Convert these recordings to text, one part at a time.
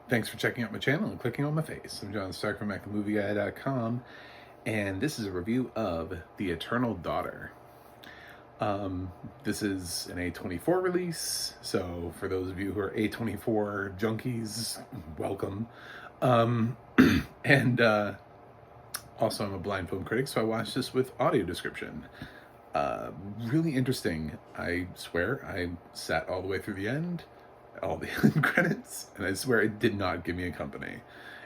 Thanks for checking out my channel and clicking on my face. I'm John Stark from MacTheMovieGuy.com, and this is a review of The Eternal Daughter. This is an A24 release, so for those of you who are A24 junkies, welcome. And also, I'm a blind film critic, so I watched this with audio description. Really interesting. I swear I sat all the way through the end, all the end credits, and I swear it did not give me a company.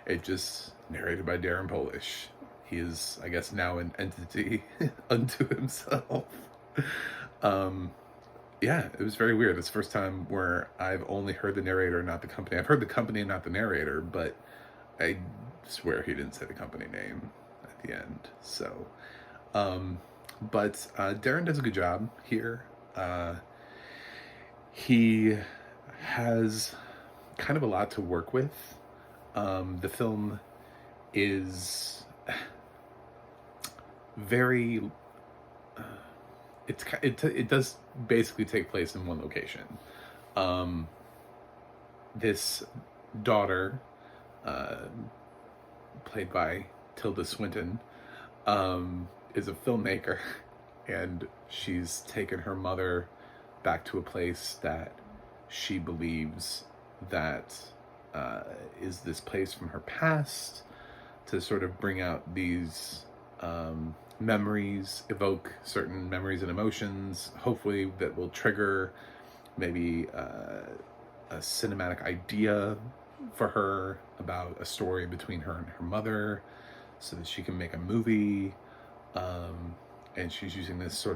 It just narrated by Darren Polish. He is, I guess, now an entity unto himself. Yeah, it was very weird. It's the first time where I've only heard the narrator, not the company. I've heard the company, not the narrator, but I swear he didn't say the company name at the end. So, but Darren does a good job here. He has kind of a lot to work with. The film is very... It does basically take place in one location. This daughter, played by Tilda Swinton, is a filmmaker, and she's taken her mother back to a place that she believes that is this place from her past, to sort of bring out these memories, evoke certain memories and emotions, hopefully that will trigger maybe a cinematic idea for her about a story between her and her mother, so that she can make a movie. And she's using this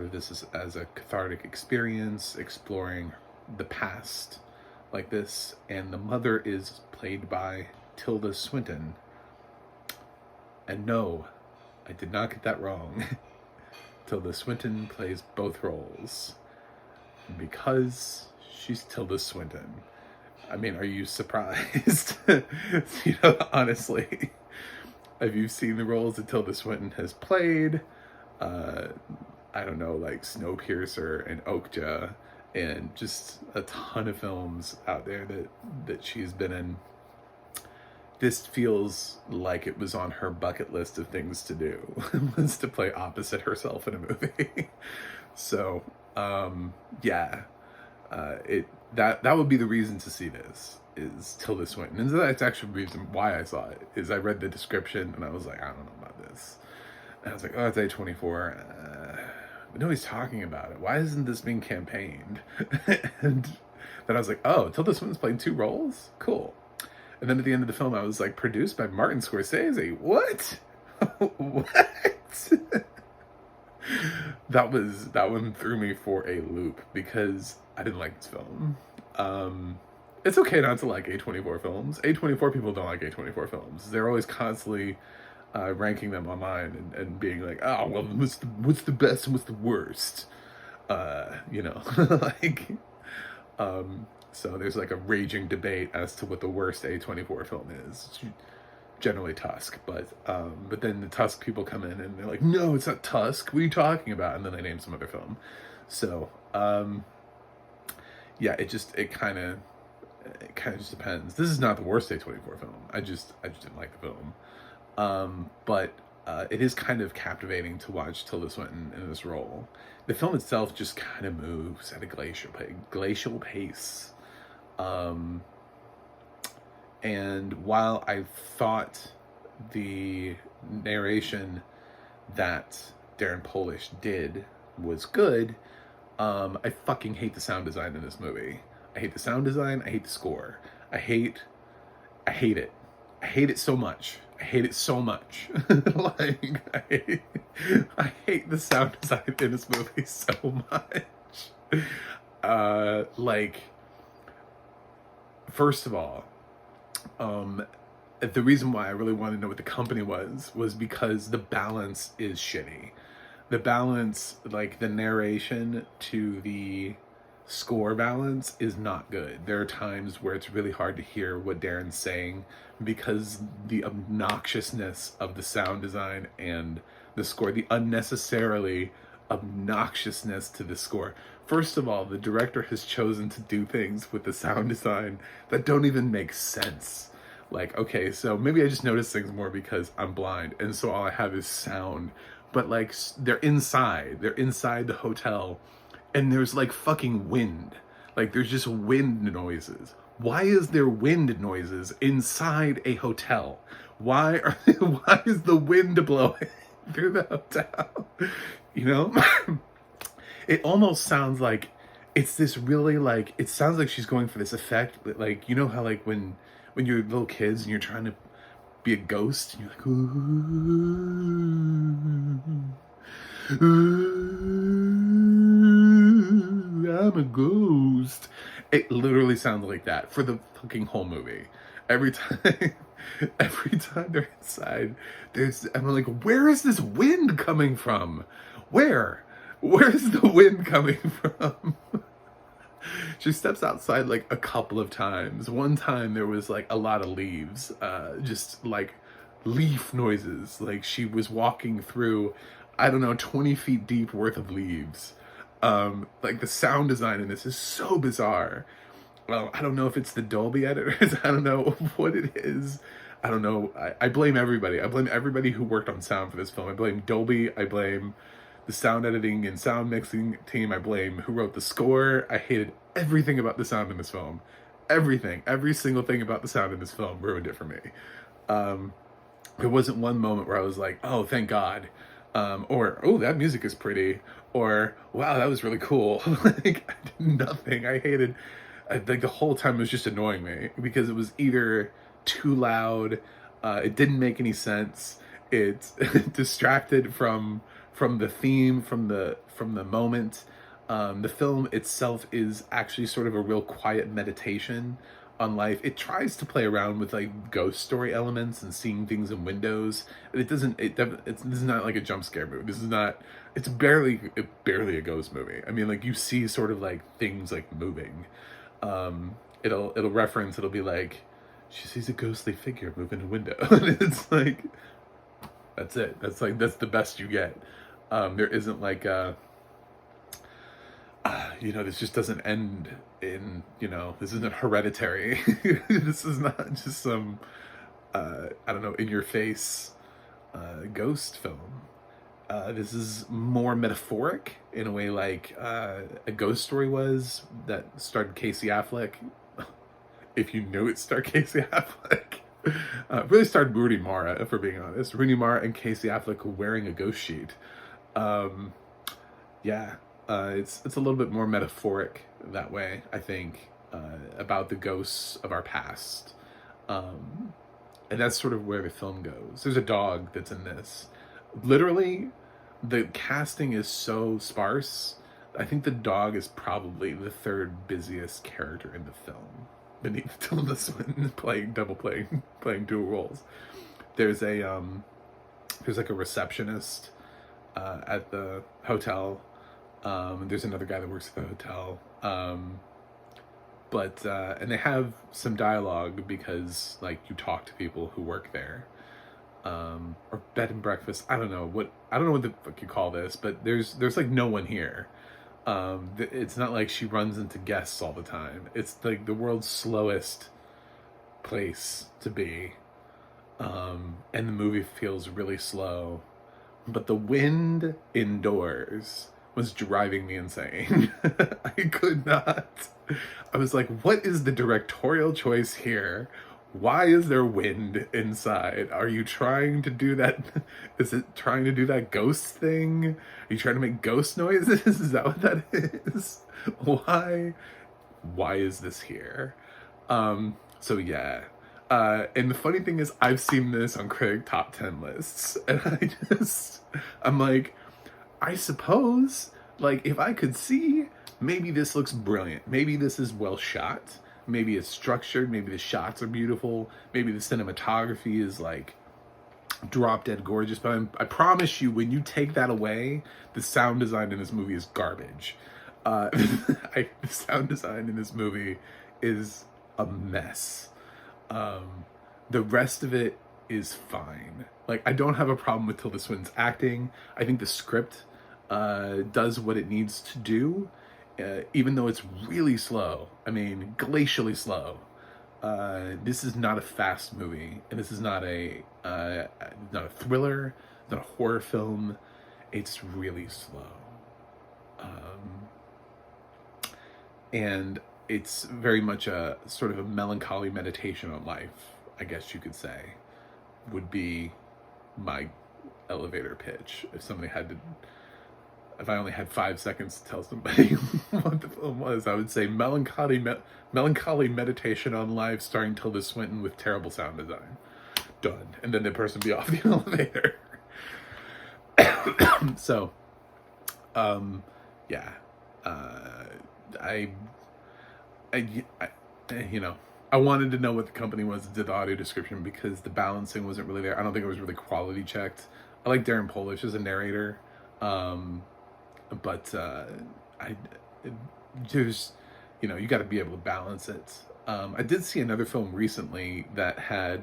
as a cathartic experience, exploring the past like this. And the mother is played by Tilda Swinton. And no, I did not get that wrong. Tilda Swinton plays both roles because she's Tilda Swinton. I mean, are you surprised? Honestly, have you seen the roles that Tilda Swinton has played? I don't know, like Snowpiercer and Okja, and just a ton of films out there that she's been in. This feels like it was on her bucket list of things to do, was to play opposite herself in a movie. So, yeah, that would be the reason to see this, is Tilda Swinton. And that's actually the reason why I saw it, is I read the description and I was like, I don't know about this. And I was like, oh, it's A24. But nobody's talking about it. Why isn't this being campaigned? And then I was like, oh, Tilda Swinton's playing two roles? Cool. And then at the end of the film, I was like, produced by Martin Scorsese. What? What? That one threw me for a loop, because I didn't like this film. It's okay not to like A24 films. A24 people don't like A24 films. They're always constantly ranking them online and being like, oh, well, what's the best and what's the worst? Like, so there's like a raging debate as to what the worst A24 film is. It's generally Tusk, but then the Tusk people come in and they're like, no, it's not Tusk. What are you talking about? And then they name some other film. So, yeah, it kind of just depends. This is not the worst A24 film. I just didn't like the film. But it is kind of captivating to watch Tilda Swinton in this role. The film itself just kind of moves at a glacial pace. And while I thought the narration that Darren Polish did was good, I fucking hate the sound design in this movie. I hate the sound design. I hate the score. I hate it. I hate it so much. I hate it so much. Like, I hate the sound design in this movie so much. Like, first of all, the reason why I really wanted to know what the company was because the balance is shitty. The balance, like the narration to the score balance, is not good. There are times where it's really hard to hear what Darren's saying because the obnoxiousness of the sound design and the score, the unnecessarily obnoxiousness to the score. First of all, the director has chosen to do things with the sound design that don't even make sense. Like, okay, so maybe I just notice things more because I'm blind, and so all I have is sound. But like, they're inside the hotel, and there's like fucking wind. Like, there's just wind noises. Why is there wind noises inside a hotel? Why is the wind blowing through the hotel? You know? It almost sounds like it's this really, like, it sounds like she's going for this effect, like, you know how like when you're little kids and you're trying to be a ghost and you're like, ooh, ooh, I'm a ghost. It literally sounds like that for the fucking whole movie. Every time every time they're inside, I'm like, where is this wind coming from? Where's the wind coming from? She steps outside like a couple of times. One time there was like a lot of leaves, just like leaf noises. Like she was walking through, I don't know, 20 feet deep worth of leaves. Like the sound design in this is so bizarre. Well, I don't know if it's the Dolby editors. I don't know what it is. I don't know. I blame everybody. I blame everybody who worked on sound for this film. I blame Dolby. I blame the sound editing and sound mixing team. I blame who wrote the score. I hated everything about the sound in this film. Everything. Every single thing about the sound in this film ruined it for me. There wasn't one moment where I was like, oh, thank God. Or, oh, that music is pretty. Or, wow, that was really cool. Like, I did nothing. I hated, like, the whole time it was just annoying me because it was either too loud, it didn't make any sense, it distracted from the theme, from the moment. The film itself is actually sort of a real quiet meditation on life. It tries to play around with like ghost story elements and seeing things in windows. It doesn't. This is not like a jump scare movie. This is not. It's barely a ghost movie. I mean, like you see sort of like things like moving. It'll reference. It'll be like she sees a ghostly figure move in a window, and it's like that's it. That's the best you get. There isn't like this just doesn't end in, this isn't Hereditary. This is not just some, I don't know, in your face ghost film. This is more metaphoric in a way like a ghost story was that starred Casey Affleck. If you knew it starred Casey Affleck. Really starred Rooney Mara, if we're being honest. Rooney Mara and Casey Affleck wearing a ghost sheet. It's a little bit more metaphoric that way, I think, about the ghosts of our past. And that's sort of where the film goes. There's a dog that's in this. Literally, the casting is so sparse. I think the dog is probably the third busiest character in the film, beneath Tilda Swinton playing dual roles. There's like a receptionist at the hotel. There's another guy that works at the hotel. And they have some dialogue because like you talk to people who work there. Or bed and breakfast. I don't know what the fuck you call this, but there's like no one here. It's not like she runs into guests all the time. It's like the world's slowest place to be. And the movie feels really slow. But the wind indoors was driving me insane. I could not. I was like, what is the directorial choice here? Why is there wind inside? Are you trying to do that? Is it trying to do that ghost thing? Are you trying to make ghost noises? Is that what that is? Why is this here? So yeah. And the funny thing is I've seen this on critic top 10 lists, and I'm like, I suppose, like, if I could see, maybe this looks brilliant. Maybe this is well shot. Maybe it's structured. Maybe the shots are beautiful. Maybe the cinematography is, like, drop dead gorgeous. But I promise you, when you take that away, the sound design in this movie is garbage. The sound design in this movie is a mess. The rest of it is fine. Like, I don't have a problem with Tilda Swinton's acting. I think the script does what it needs to do, even though it's really slow. I mean, glacially slow. this is not a fast movie, and this is not a thriller, not a horror film. It's really slow, um, and it's very much a sort of a melancholy meditation on life, I guess you could say, would be my elevator pitch. If I only had 5 seconds to tell somebody what the film was, I would say melancholy meditation on life starring Tilda Swinton with terrible sound design. Done. And then the person would be off the elevator. So, yeah. I, you know, I wanted to know what the company was that did the audio description because the balancing wasn't really there. I don't think it was really quality checked. I like Darren Polish as a narrator. But there's, you got to be able to balance it. I did see another film recently that had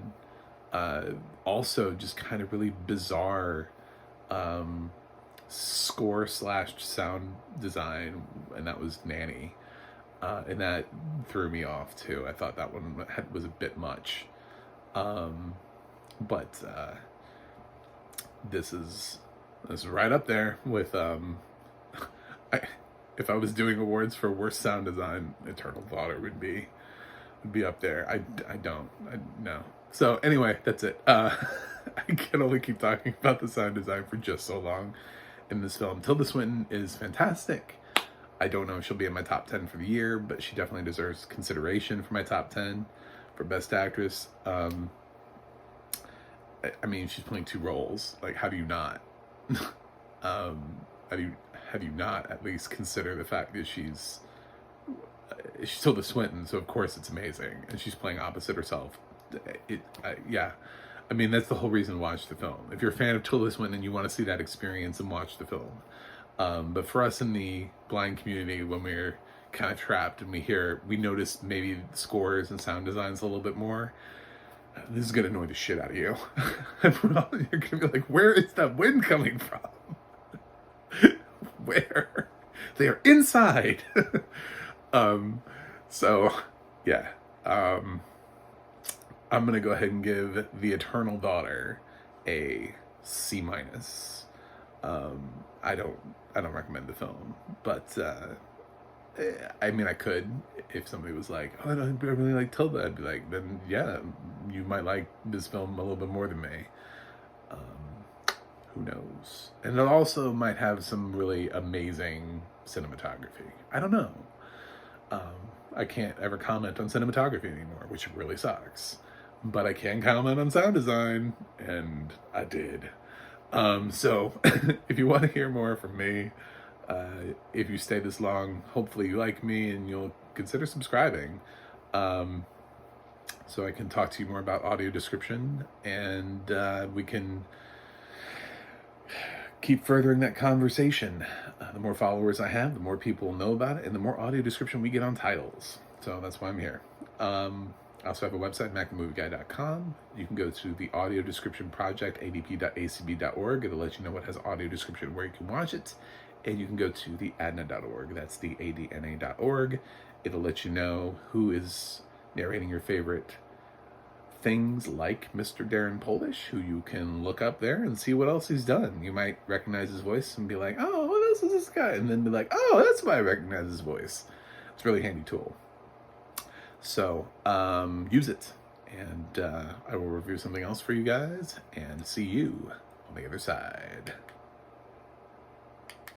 also just kind of really bizarre score / sound design, and that was Nanny. And that threw me off too. I thought that one was a bit much. But this is right up there with if I was doing awards for worst sound design, Eternal Daughter would be up there. No. So anyway, that's it. I can only keep talking about the sound design for just so long in this film. Tilda Swinton is fantastic. I don't know if she'll be in my top 10 for the year, but she definitely deserves consideration for my top 10 for Best Actress. I mean, she's playing two roles. Like, how do you not? Have you not at least consider the fact that she's Tilda Swinton, so of course it's amazing, and she's playing opposite herself. Yeah. I mean, that's the whole reason to watch the film. If you're a fan of Tilda Swinton and you want to see that experience, and watch the film. But for us in the blind community, when we're kind of trapped and we notice maybe scores and sound designs a little bit more, this is going to annoy the shit out of you. You're going to be like, where is that wind coming from? Where? They are inside. So, yeah. I'm going to go ahead and give The Eternal Daughter a C-. I don't recommend the film, but I mean, I could if somebody was like, "Oh, I really like Tilda," I'd be like, "Then yeah, you might like this film a little bit more than me." Who knows? And it also might have some really amazing cinematography. I don't know. I can't ever comment on cinematography anymore, which really sucks. But I can comment on sound design, and I did. So if you want to hear more from me, if you stay this long, hopefully you like me and you'll consider subscribing, so I can talk to you more about audio description, and we can keep furthering that conversation. The more followers I have, the more people know about it, and the more audio description we get on titles. So that's why I'm here. I also have a website, macthemovieguy.com. You can go to the audio description project, adp.acb.org. It'll let you know what has audio description, where you can watch it. And you can go to the adna.org. That's the adna.org. It'll let you know who is narrating your favorite things, like Mr. Darren Polish, who you can look up there and see what else he's done. You might recognize his voice and be like, oh, what else is this guy? And then be like, oh, that's why I recognize his voice. It's a really handy tool. So use it, and I will review something else for you guys, and see you on the other side.